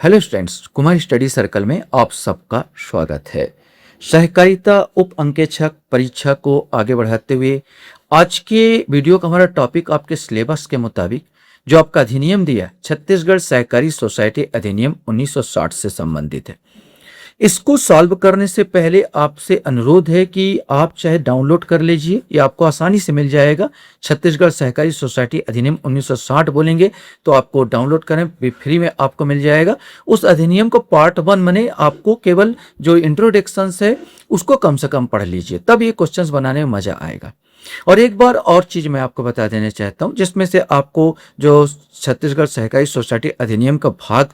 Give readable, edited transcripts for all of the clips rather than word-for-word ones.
Hello students, Kumar study circle में आप सबका स्वागत है। सहकारिता उप अंकेक्षक परीक्षा को आगे बढ़ाते हुए आज के वीडियो का हमारा टॉपिक आपके सिलेबस के मुताबिक जो आपका अधिनियम दिया है, छत्तीसगढ़ सहकारी सोसाइटी अधिनियम 1960 से संबंधित है। इसको सॉल्व करने से पहले आपसे अनुरोध है कि आप चाहे डाउनलोड कर लीजिए, ये आपको आसानी से मिल जाएगा। छत्तीसगढ़ सहकारी सोसाइटी अधिनियम 1960 बोलेंगे तो आपको डाउनलोड करें, फ्री में आपको मिल जाएगा। उस अधिनियम को पार्ट 1 माने आपको केवल जो इंट्रोडक्शन है उसको कम से कम पढ़ लीजिए, तब ये क्वेश्चंस बनाने में मजा आएगा। और एक बार और चीज मैं आपको बता देना चाहता हूं, जिसमें से आपको जो छत्तीसगढ़ सहकारी सोसाइटी अधिनियम का भाग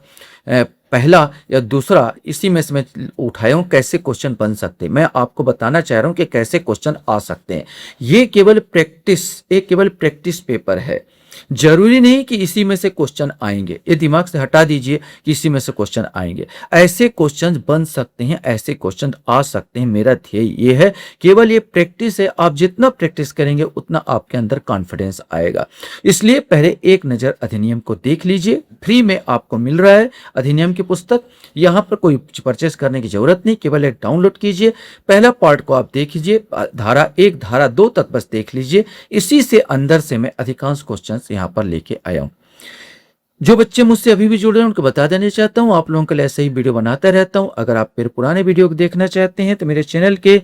पहला या दूसरा इसी में से मैं उठाया हूं, कैसे क्वेश्चन बन सकते हैं। मैं आपको बताना चाह रहा हूं कि कैसे क्वेश्चन आ सकते हैं। ये केवल प्रैक्टिस पेपर है, जरूरी नहीं कि इसी में से क्वेश्चन आएंगे। ये दिमाग से हटा दीजिए कि इसी में से क्वेश्चन आएंगे। ऐसे क्वेश्चन बन सकते हैं, ऐसे क्वेश्चन आ सकते हैं। मेरा ध्येय ये है, केवल ये प्रैक्टिस है। आप जितना प्रैक्टिस करेंगे उतना आपके अंदर कॉन्फिडेंस आएगा। इसलिए पहले एक नजर अधिनियम को देख लीजिए, फ्री में आपको मिल रहा है अधिनियम की पुस्तक। यहां पर कोई परचेस करने की जरूरत नहीं, केवल एक डाउनलोड कीजिए। पहला पार्ट को आप देख लीजिए, धारा 1 धारा 2 तक बस देख लीजिए। इसी से अंदर से मैं अधिकांश क्वेश्चन यहां पर लेके आया हूं। जो बच्चे मुझसे अभी भी जुड़े हैं उनको बता देना चाहता हूं, आप लोगों के लिए ऐसे ही वीडियो बनाता रहता हूं। अगर आप मेरे पुराने वीडियो को देखना चाहते हैं तो मेरे चैनल के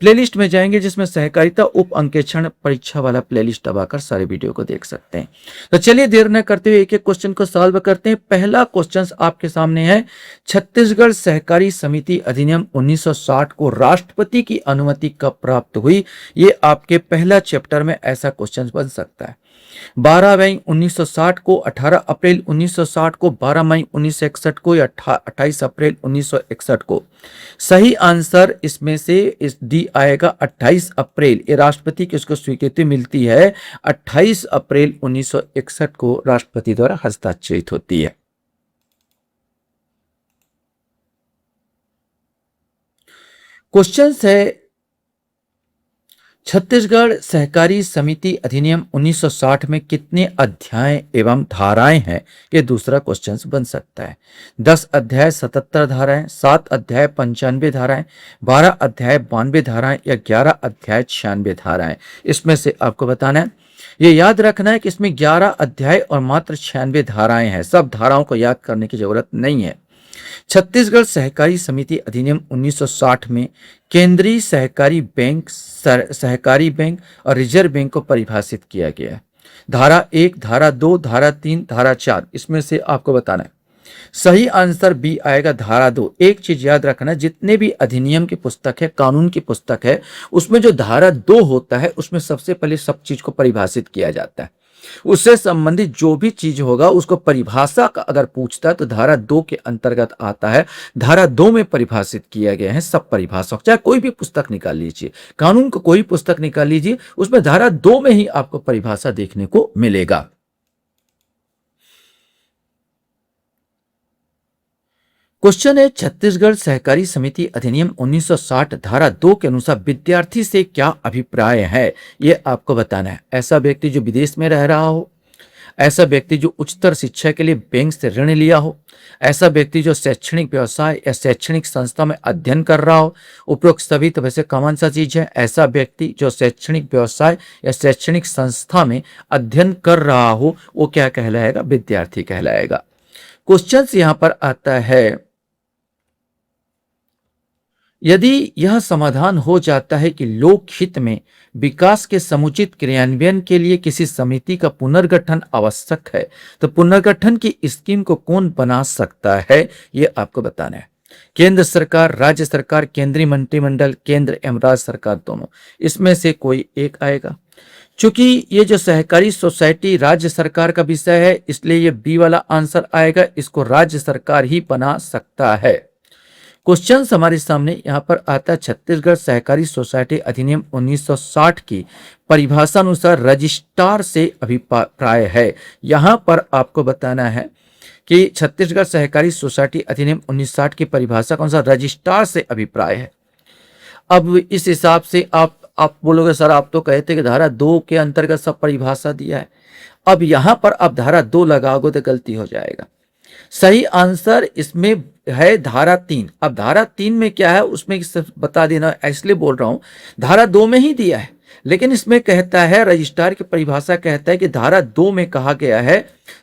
प्लेलिस्ट में जाएंगे, जिसमें सहकारिता उप अंकेक्षण परीक्षा वाला प्लेलिस्ट दबाकर सारे वीडियो को देख सकते हैं। तो चलिए देर न करते हुए एक एक क्वेश्चन को सॉल्व करते हैं। पहला क्वेश्चन आपके सामने है, छत्तीसगढ़ सहकारी समिति अधिनियम 1960 को राष्ट्रपति की अनुमति कब प्राप्त हुई? ये आपके पहला चैप्टर में ऐसा क्वेश्चन बन सकता है। 12 मई 1960 को, 18 अप्रैल 1960 को, 12 मई 1961 को या 28 अप्रैल 1961 को। सही आंसर इसमें से इस डी आएगा 28 अप्रैल। ये राष्ट्रपति की उसको स्वीकृति मिलती है 28 अप्रैल 1961 को राष्ट्रपति द्वारा हस्ताक्षरित होती है। क्वेश्चन है, छत्तीसगढ़ सहकारी समिति अधिनियम 1960 में कितने अध्याय एवं धाराएं हैं? ये दूसरा क्वेश्चन बन सकता है। 10 अध्याय 77 धाराएं, 7 अध्याय 95 धाराएं, 12 अध्याय 92 धाराएं या 11 अध्याय 96 धाराएं। इसमें से आपको बताना है। ये याद रखना है कि इसमें 11 अध्याय और मात्र 96 धाराएं हैं। सब धाराओं को याद करने की जरूरत नहीं है। छत्तीसगढ़ सहकारी समिति अधिनियम 1960 में केंद्रीय सहकारी बैंक और रिजर्व बैंक को परिभाषित किया गया है। धारा 1, धारा 2, धारा 3, धारा 4, इसमें से आपको बताना है। सही आंसर बी आएगा, धारा 2। एक चीज याद रखना, जितने भी अधिनियम की पुस्तक है, कानून की पुस्तक है, उसमें जो धारा 2 होता है उसमें सबसे पहले सब चीज को परिभाषित किया जाता है। उससे संबंधित जो भी चीज होगा उसको परिभाषा का अगर पूछता है तो धारा 2 के अंतर्गत आता है। धारा 2 में परिभाषित किया गया है सब परिभाषा। चाहे कोई भी पुस्तक निकाल लीजिए, कानून को कोई पुस्तक निकाल लीजिए, उसमें धारा 2 में ही आपको परिभाषा देखने को मिलेगा। क्वेश्चन है, छत्तीसगढ़ सहकारी समिति अधिनियम 1960 धारा 2 के अनुसार विद्यार्थी से क्या अभिप्राय है? यह आपको बताना है। ऐसा व्यक्ति जो विदेश में रह रहा हो, ऐसा व्यक्ति जो उच्चतर शिक्षा के लिए बैंक से ऋण लिया हो, ऐसा व्यक्ति जो शैक्षणिक व्यवसाय या शैक्षणिक संस्था में अध्ययन कर रहा हो। उपरोक्त सभी तो वैसे कॉमन सा चीज है। ऐसा व्यक्ति जो शैक्षणिक व्यवसाय या शैक्षणिक संस्था में अध्ययन कर रहा हो, वो क्या कहलाएगा? विद्यार्थी कहलाएगा। क्वेश्चन यहां पर आता है, यदि यह समाधान हो जाता है कि लोक हित में विकास के समुचित क्रियान्वयन के लिए किसी समिति का पुनर्गठन आवश्यक है, तो पुनर्गठन की स्कीम को कौन बना सकता है? यह आपको बताना है। केंद्र सरकार, राज्य सरकार, केंद्रीय मंत्रिमंडल, केंद्र एवं राज्य सरकार दोनों, इसमें से कोई एक आएगा। चूंकि ये जो सहकारी सोसाइटी राज्य सरकार का विषय है, इसलिए ये बी वाला आंसर आएगा। इसको राज्य सरकार ही बना सकता है। क्वेश्चन हमारे सामने यहां पर आता है, छत्तीसगढ़ सहकारी सोसाइटी अधिनियम 1960 की परिभाषा अनुसार रजिस्ट्रार से अभिप्राय है। यहां पर आपको बताना है कि छत्तीसगढ़ सहकारी सोसाइटी अधिनियम 1960 की परिभाषा के अनुसार रजिस्ट्रार से अभिप्राय है। अब इस हिसाब से आप बोलोगे सर आप तो कहते कि धारा 2 के अंतर्गत सब परिभाषा दिया है। अब यहां पर आप धारा 2 लगाओगे तो गलती हो जाएगा। सही आंसर इसमें है धारा 3। अब धारा 3 में क्या है उसमें सिर्फ बता देना, इसलिए बोल रहा हूं, धारा 2 में ही दिया है, लेकिन इसमें कहता है, रजिस्ट्रार की परिभाषा कहता है कि धारा 2 में कहा गया है,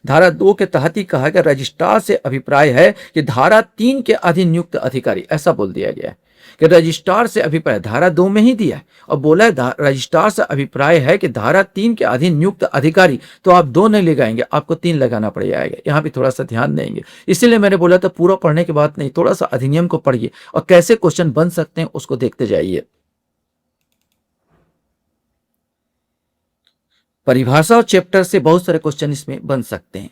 धारा 2 के तहत ही कहा गया, रजिस्ट्रार से अभिप्राय है कि धारा 3 के अधीन नियुक्त अधिकारी, ऐसा बोल दिया गया है कि रजिस्ट्रार से अभिप्राय, धारा 2 में ही दिया है और बोला है रजिस्ट्रार से अभिप्राय है कि धारा 3 के अधीन नियुक्त अधिकारी, तो आप 2 नहीं लगाएंगे, आपको 3 लगाना पड़ जाएगा। यहां भी थोड़ा सा ध्यान देंगे, इसीलिए मैंने बोला था पूरा पढ़ने के बाद नहीं, थोड़ा सा अधिनियम को पढ़िए और कैसे क्वेश्चन बन सकते हैं उसको देखते जाइए। परिभाषा और चैप्टर से बहुत सारे क्वेश्चन इसमें बन सकते हैं।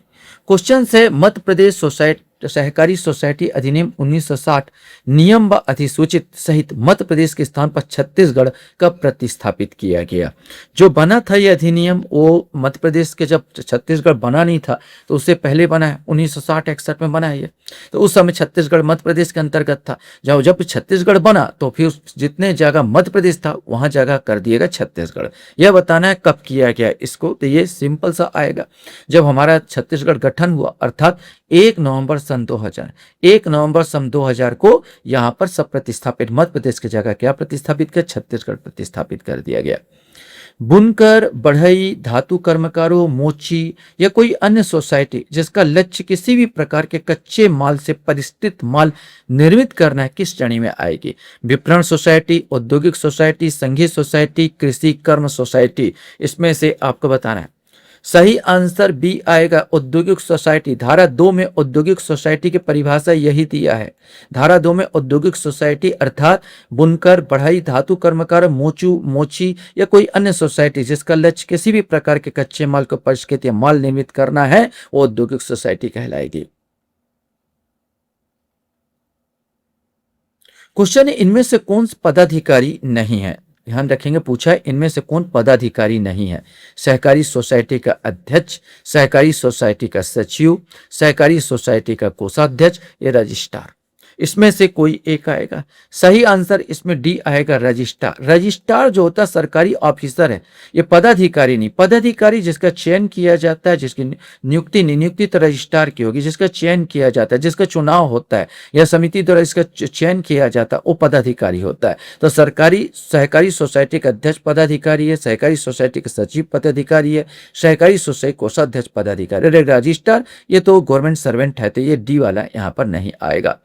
क्वेश्चन है, मध्य प्रदेश सोसाइटी सहकारी सोसाइटी अधिनियम 1960 नियम व अधिसूचित सहित मध्य प्रदेश के स्थान पर छत्तीसगढ़ कब प्रतिस्थापित किया गया। जो बना था ये अधिनियम, वो मध्य प्रदेश के, जब छत्तीसगढ़ बना नहीं था तो उससे पहले बना है, 1960-61 में बना है ये, तो उस समय छत्तीसगढ़ मध्य प्रदेश के अंतर्गत था। जब छत्तीसगढ़ बना तो फिर जितने जगह मध्य प्रदेश था वहां जगह कर दिएगा छत्तीसगढ़। यह बताना है कब किया गया इसको, तो ये सिंपल सा आएगा, जब हमारा छत्तीसगढ़ गठन हुआ, अर्थात 1 नवंबर सन 2000, 1 नवंबर सन 2000 को यहां पर सब प्रतिस्थापित, मध्य प्रदेश की जगह क्या प्रतिस्थापित कर, छत्तीसगढ़ प्रतिस्थापित कर दिया गया। बुनकर, बढ़ई, धातु कर्मकारों, मोची या कोई अन्य सोसाइटी जिसका लक्ष्य किसी भी प्रकार के कच्चे माल से परिष्कृत माल निर्मित करना है, किस श्रेणी में आएगी। विपणन सोसाइटी, औद्योगिक सोसाइटी, संघीय सोसाइटी, कृषि कर्म सोसाइटी, इसमें से आपको बताना है। सही आंसर बी आएगा, औद्योगिक सोसाइटी। धारा 2 में औद्योगिक सोसाइटी की परिभाषा यही दिया है। धारा 2 में औद्योगिक सोसाइटी अर्थात बुनकर, बढ़ई, धातु कर्मकार, मोचू, मोची या कोई अन्य सोसाइटी जिसका लक्ष्य किसी भी प्रकार के कच्चे माल को परिष्कृत या माल निर्मित करना है, वो औद्योगिक सोसाइटी कहलाएगी। क्वेश्चन है, इनमें से कौन पदाधिकारी नहीं है। ध्यान रखेंगे, पूछा है इनमें से कौन पदाधिकारी नहीं है। सहकारी सोसाइटी का अध्यक्ष, सहकारी सोसाइटी का सचिव, सहकारी सोसाइटी का कोषाध्यक्ष या रजिस्ट्रार, इसमें से कोई एक आएगा। सही आंसर इसमें डी आएगा, रजिस्ट्रार। रजिस्ट्रार जो होता है सरकारी ऑफिसर है, ये पदाधिकारी नहीं। पदाधिकारी जिसका चयन किया जाता है, जिसकी नियुक्ति तो रजिस्ट्रार की होगी, जिसका चयन किया जाता है, जिसका चुनाव होता है या समिति द्वारा इसका चयन किया जाता है, वो पदाधिकारी होता है। तो सरकारी सहकारी सोसाइटी का अध्यक्ष पदाधिकारी है, सहकारी सोसाइटी का सचिव पदाधिकारी है, सहकारी सोसाइटी कोषाध्यक्ष पदाधिकारी। रजिस्ट्रार ये तो गवर्नमेंट सर्वेंट है, तो ये डी वाला यहाँ पर नहीं आएगा।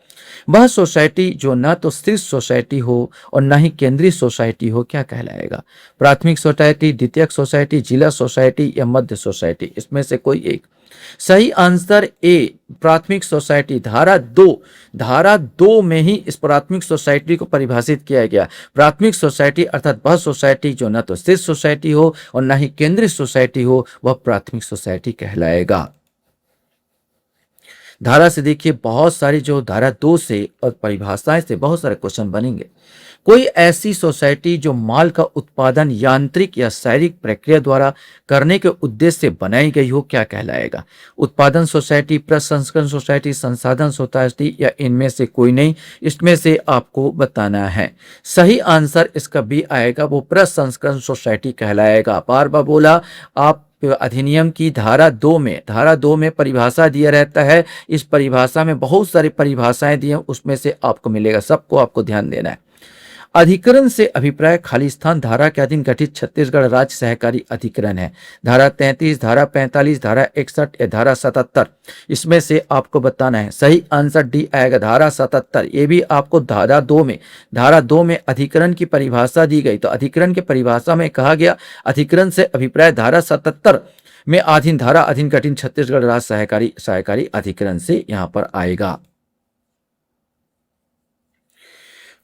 वह सोसाइटी जो ना तो शीर्ष सोसाइटी हो और ना ही केंद्रीय सोसाइटी हो, क्या कहलाएगा। प्राथमिक सोसाइटी, द्वितीयक सोसाइटी, जिला सोसाइटी या मध्य सोसाइटी, इसमें से कोई एक। सही आंसर ए, प्राथमिक सोसाइटी। धारा 2 में ही इस प्राथमिक सोसाइटी को परिभाषित किया गया। प्राथमिक सोसाइटी अर्थात वह सोसाइटी जो ना तो शीर्ष सोसाइटी हो और ना ही केंद्रीय सोसाइटी हो, वह प्राथमिक सोसाइटी कहलाएगा। धारा से देखिए बहुत सारी, जो धारा 2 से और परिभाषाएं से बहुत सारे क्वेश्चन बनेंगे। कोई ऐसी सोसाइटी जो माल का उत्पादन यांत्रिक या शारीरिक प्रक्रिया द्वारा करने के उद्देश्य से बनाई गई हो, क्या कहलाएगा। उत्पादन सोसाइटी, प्रसंस्करण सोसाइटी, संसाधन सोसाइटी या इनमें से कोई नहीं, इसमें से आपको बताना है। सही आंसर इसका बी आएगा, वो प्रसंस्करण सोसाइटी कहलाएगा। बार बार बोला, आप अधिनियम की धारा 2 में परिभाषा दिया रहता है। इस परिभाषा में बहुत सारी परिभाषाएं दी हैं, उसमें से आपको मिलेगा, सबको आपको ध्यान देना है। अधिकरण से अभिप्राय खाली स्थान धारा के अधीन गठित छत्तीसगढ़ राज्य सहकारी अधिकरण है। धारा 33, धारा 45, धारा 61 या धारा 77, इसमें से आपको बताना है। सही आंसर डी आएगा, धारा 77। ये भी आपको धारा 2 में अधिकरण की परिभाषा दी गई, तो अधिकरण की परिभाषा में कहा गया अधिकरण से अभिप्राय धारा 77 में अधीन धारा अधीन गठित छत्तीसगढ़ राज्य सहकारी अधिकरण से यहां पर आएगा।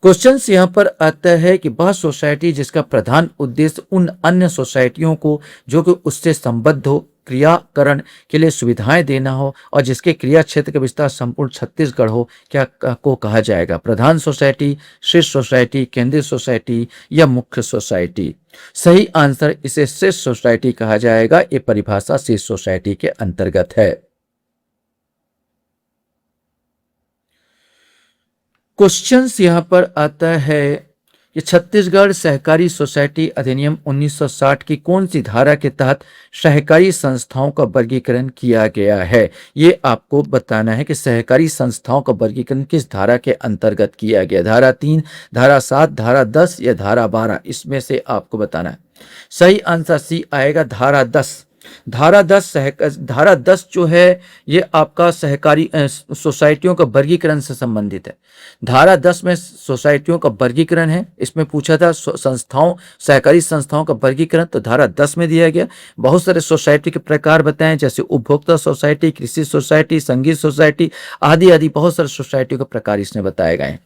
क्वेश्चन यहां पर आता है कि वह सोसाइटी जिसका प्रधान उद्देश्य उन अन्य सोसाइटियों को जो कि उससे संबद्ध हो, क्रियाकरण के लिए सुविधाएं देना हो और जिसके क्रिया क्षेत्र का विस्तार संपूर्ण छत्तीसगढ़ हो, क्या को कहा जाएगा। प्रधान सोसाइटी, शीर्ष सोसाइटी, केंद्रीय सोसाइटी या मुख्य सोसाइटी। सही आंसर इसे शीर्ष सोसाइटी कहा जाएगा। ये परिभाषा शीर्ष सोसाइटी के अंतर्गत है। क्वेश्चंस यहां पर आता है कि छत्तीसगढ़ सहकारी सोसाइटी अधिनियम 1960 की कौन सी धारा के तहत सहकारी संस्थाओं का वर्गीकरण किया गया है। ये आपको बताना है कि सहकारी संस्थाओं का वर्गीकरण किस धारा के अंतर्गत किया गया, धारा 3, धारा 7, धारा 10 या धारा 12, इसमें से आपको बताना है। सही आंसर सी आएगा, धारा 10। धारा 10 जो है ये आपका सहकारी सोसाइटियों का वर्गीकरण से संबंधित है। धारा 10 में सोसाइटियों का वर्गीकरण है। इसमें पूछा था सहकारी संस्थाओं का वर्गीकरण, तो धारा 10 में दिया गया। बहुत सारे सोसाइटी के प्रकार बताएं, जैसे उपभोक्ता सोसाइटी, कृषि सोसाइटी, संगीत सोसाइटी आदि आदि बहुत सारे सोसाइटियों के प्रकार इसमें बताए गए हैं।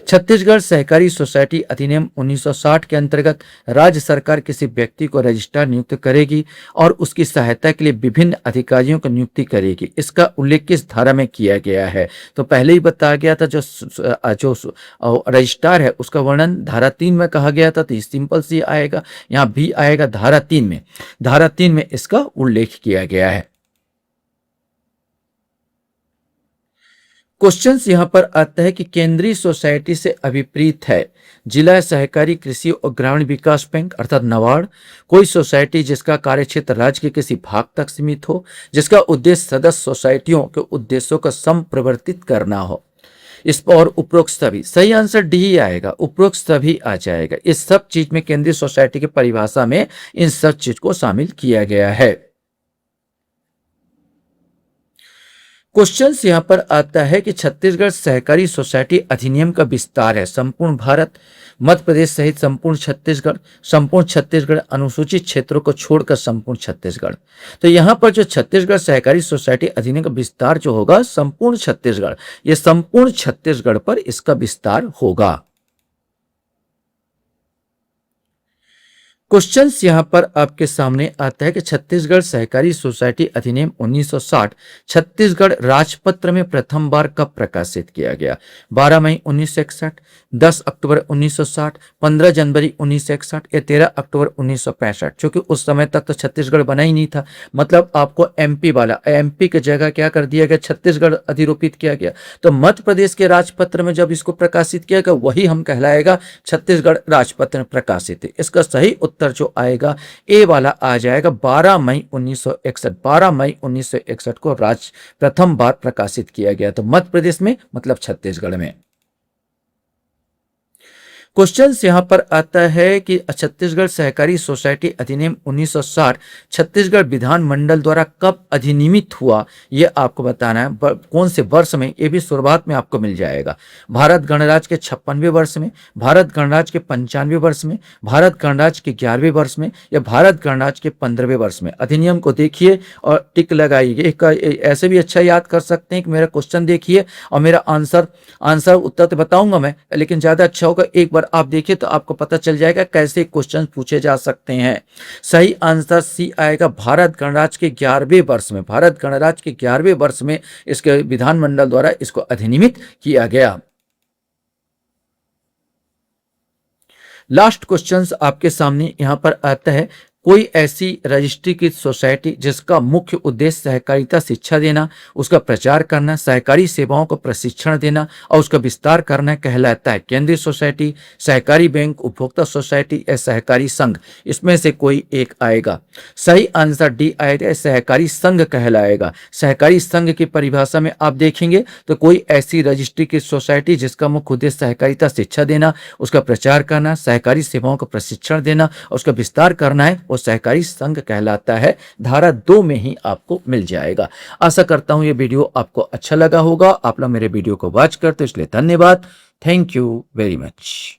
छत्तीसगढ़ सहकारी सोसाइटी अधिनियम 1960 के अंतर्गत राज्य सरकार किसी व्यक्ति को रजिस्ट्रार नियुक्त करेगी और उसकी सहायता के लिए विभिन्न अधिकारियों की नियुक्ति करेगी। इसका उल्लेख किस धारा में किया गया है? तो पहले ही बताया गया था, जो रजिस्ट्रार है उसका वर्णन धारा 3 में कहा गया था, तो ये सिंपल सी आएगा, यहाँ भी आएगा धारा 3 में। धारा 3 में इसका उल्लेख किया गया है। क्वेश्चंस यहां पर आता है कि केंद्रीय सोसाइटी से अभिप्रेत है जिला सहकारी कृषि और ग्रामीण विकास बैंक अर्थात नाबार्ड, कोई सोसाइटी जिसका कार्यक्षेत्र राज्य के किसी भाग तक सीमित हो, जिसका उद्देश्य सदस्य सोसाइटियों के उद्देश्यों को संप्रवर्तित करना हो। इस पर और उपरोक्त सभी, सही आंसर डी ही आएगा, उपरोक्त सभी आ जाएगा। इस सब चीज में केंद्रीय सोसाइटी की परिभाषा में इन सब चीज को शामिल किया गया है। क्वेश्चंस यहां पर आता है कि छत्तीसगढ़ सहकारी सोसाइटी अधिनियम का विस्तार है संपूर्ण भारत, मध्य प्रदेश सहित संपूर्ण छत्तीसगढ़, अनुसूचित क्षेत्रों को छोड़कर संपूर्ण छत्तीसगढ़। तो यहां पर जो छत्तीसगढ़ सहकारी सोसाइटी अधिनियम का विस्तार जो होगा संपूर्ण छत्तीसगढ़, ये संपूर्ण छत्तीसगढ़ पर इसका विस्तार होगा। क्वेश्चंस यहां पर आपके सामने आता है कि छत्तीसगढ़ सहकारी सोसाइटी अधिनियम 1960 छत्तीसगढ़ राजपत्र में प्रथम बार कब प्रकाशित किया गया? 12 मई 1961, 10 अक्टूबर 1960, 15 जनवरी 1961 या 13 अक्टूबर 1965। क्योंकि उस समय तक तो छत्तीसगढ़ बना ही नहीं था, मतलब आपको एमपी वाला, एमपी की जगह क्या कर दिया गया, छत्तीसगढ़ अधिरोपित किया गया। तो मध्य प्रदेश के राजपत्र में जब इसको प्रकाशित किया गया वही हम कहलाएगा छत्तीसगढ़ राजपत्र में प्रकाशित है। इसका सही उत्तर जो आएगा ए वाला आ जाएगा, 12 मई 1961। 12 मई 1961 को प्रथम बार प्रकाशित किया गया, तो मध्य प्रदेश में मतलब छत्तीसगढ़ में। क्वेश्चन यहां पर आता है कि छत्तीसगढ़ सहकारी सोसाइटी अधिनियम 1960 छत्तीसगढ़ विधानमंडल द्वारा कब अधिनियमित हुआ, यह आपको बताना है। कौन से वर्ष में, यह भी शुरुआत में आपको मिल जाएगा। भारत गणराज्य के 56वें वर्ष में, भारत गणराज्य के 95वें वर्ष में, भारत गणराज्य के 11वें वर्ष में या भारत गणराज्य के 15वें वर्ष में। अधिनियम को देखिए और टिक लगाइए। ऐसे भी अच्छा याद कर सकते हैं कि मेरा क्वेश्चन देखिए और मेरा आंसर उत्तर तो बताऊंगा मैं, लेकिन ज्यादा अच्छा होगा एक बार आप देखिए तो आपको पता चल जाएगा कैसे क्वेश्चन पूछे जा सकते हैं। सही आंसर सी आएगा, भारत गणराज्य के 11वें वर्ष में। भारत गणराज्य के 11वें वर्ष में इसके विधानमंडल द्वारा इसको अधिनियमित किया गया। लास्ट क्वेश्चन आपके सामने यहां पर आता है, कोई ऐसी रजिस्ट्रीकृत सोसाइटी जिसका मुख्य उद्देश्य सहकारिता शिक्षा देना, उसका प्रचार करना, सहकारी सेवाओं को प्रशिक्षण देना और उसका विस्तार करना कहलाता है केंद्रीय सोसाइटी, सहकारी बैंक, उपभोक्ता सोसाइटी या सहकारी संघ। इसमें से कोई एक आएगा। सही आंसर डी आएगा, सहकारी संघ कहलाएगा। सहकारी संघ की परिभाषा में आप देखेंगे तो कोई ऐसी रजिस्ट्रीकृत सोसाइटी जिसका मुख्य उद्देश्य सहकारिता शिक्षा देना, उसका प्रचार करना, सहकारी सेवाओं को प्रशिक्षण देना और उसका विस्तार करना है, सहकारी संघ कहलाता है। धारा 2 में ही आपको मिल जाएगा। आशा करता हूं ये वीडियो आपको अच्छा लगा होगा। आप लोग मेरे वीडियो को वॉच करते हो इसलिए धन्यवाद। Thank you very much.